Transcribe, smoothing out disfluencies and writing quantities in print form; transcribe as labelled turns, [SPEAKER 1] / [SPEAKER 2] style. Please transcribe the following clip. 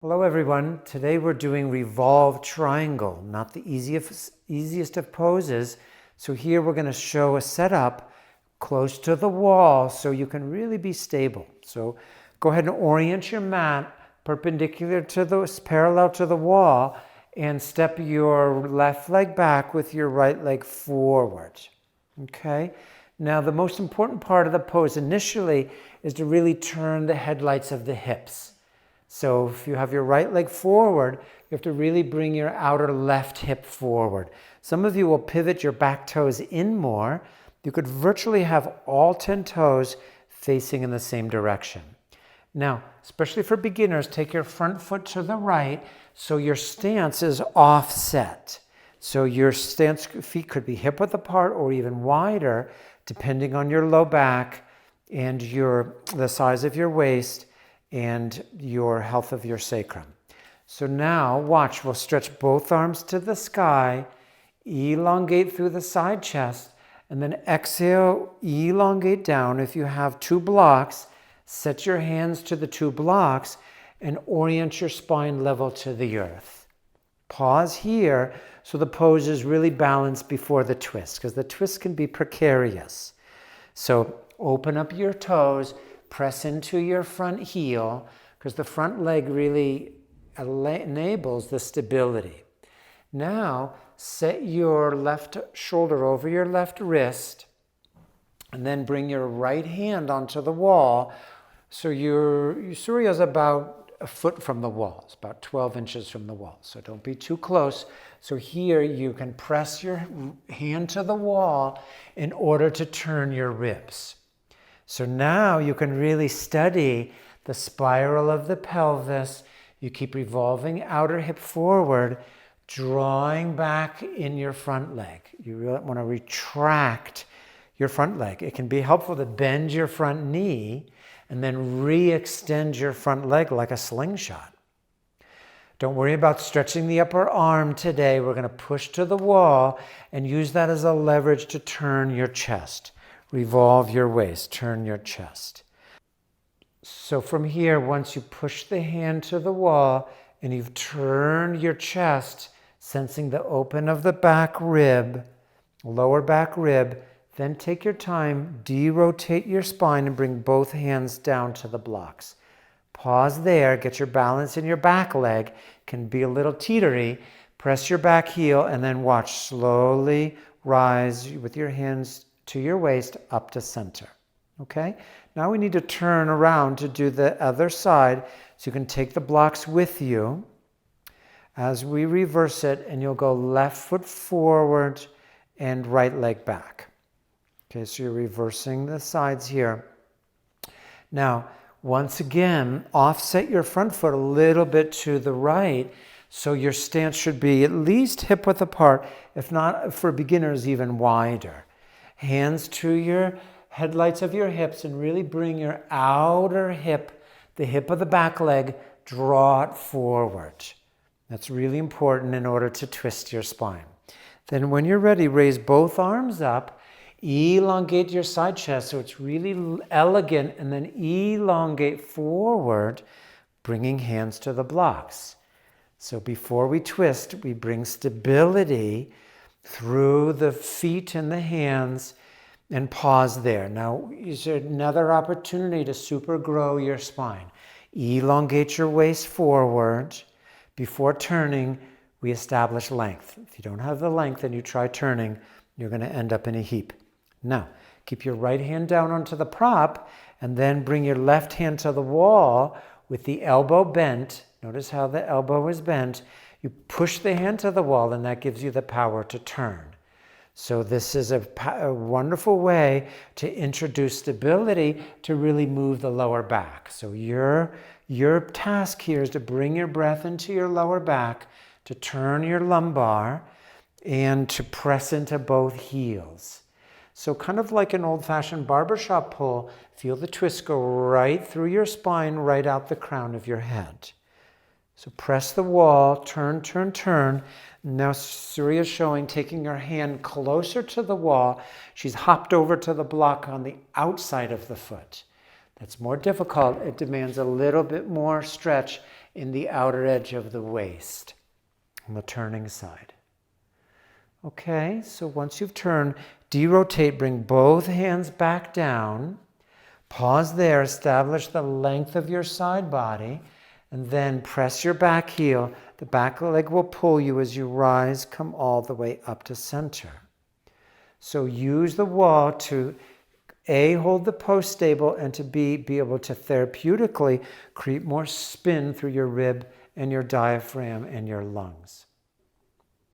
[SPEAKER 1] Hello everyone. Today we're doing revolved triangle, not the easiest of poses. So here we're going to show a setup close to the wall so you can really be stable. So go ahead and orient your mat perpendicular to parallel to the wall and step your left leg back with your right leg forward. Okay? Now the most important part of the pose initially is to really turn the headlights of the hips. So if you have your right leg forward, you have to really bring your outer left hip forward. Some of you will pivot your back toes in more. You could virtually have all 10 toes facing in the same direction. Now, especially for beginners, take your front foot to the right so your stance is offset. So your feet could be hip width apart or even wider, depending on your low back and the size of your waist and your health of your sacrum. So now, watch, we'll stretch both arms to the sky, elongate through the side chest, and then exhale, elongate down. If you have two blocks, set your hands to the two blocks and orient your spine level to the earth. Pause here so the pose is really balanced before the twist, because the twist can be precarious. So open up your toes, press into your front heel, because the front leg really enables the stability. Now, set your left shoulder over your left wrist, and then bring your right hand onto the wall. So your surya is about a foot from the wall. It's about 12 inches from the wall. So don't be too close. So here you can press your hand to the wall in order to turn your ribs. So now you can really study the spiral of the pelvis. You keep revolving outer hip forward, drawing back in your front leg. You really want to retract your front leg. It can be helpful to bend your front knee and then re-extend your front leg like a slingshot. Don't worry about stretching the upper arm today. We're going to push to the wall and use that as a leverage to turn your chest. Revolve your waist, turn your chest. So from here, once you push the hand to the wall and you've turned your chest, sensing the open of the back rib, lower back rib, then take your time, de-rotate your spine and bring both hands down to the blocks. Pause there, get your balance in your back leg, can be a little teetery. Press your back heel and then watch, slowly rise with your hands to your waist up to center. Okay? Now we need to turn around to do the other side, so you can take the blocks with you as we reverse it, and you'll go left foot forward and right leg back. Okay, so you're reversing the sides here. Now, once again, offset your front foot a little bit to the right, so your stance should be at least hip width apart, if not for beginners even wider. Hands to your headlights of your hips and really bring your outer hip, the hip of the back leg, draw it forward. That's really important in order to twist your spine. Then when you're ready, raise both arms up, elongate your side chest so it's really elegant, and then elongate forward, bringing hands to the blocks. So before we twist, we bring stability through the feet and the hands, and pause there. Now, is there another opportunity to super grow your spine? Elongate your waist forward. Before turning, we establish length. If you don't have the length and you try turning, you're going to end up in a heap. Now, keep your right hand down onto the prop, and then bring your left hand to the wall with the elbow bent. Notice how the elbow is bent. You push the hand to the wall, and that gives you the power to turn. So this is a wonderful way to introduce stability to really move the lower back. So your task here is to bring your breath into your lower back, to turn your lumbar, and to press into both heels. So kind of like an old-fashioned barbershop pull, feel the twist go right through your spine, right out the crown of your head. So press the wall, turn, turn, turn. Now Surya is showing taking her hand closer to the wall. She's hopped over to the block on the outside of the foot. That's more difficult. It demands a little bit more stretch in the outer edge of the waist on the turning side. Okay, so once you've turned, derotate, bring both hands back down. Pause there, establish the length of your side body, and then press your back heel. The back leg will pull you as you rise, come all the way up to center. So use the wall to A, hold the pose stable, and to B, be able to therapeutically create more spin through your rib and your diaphragm and your lungs.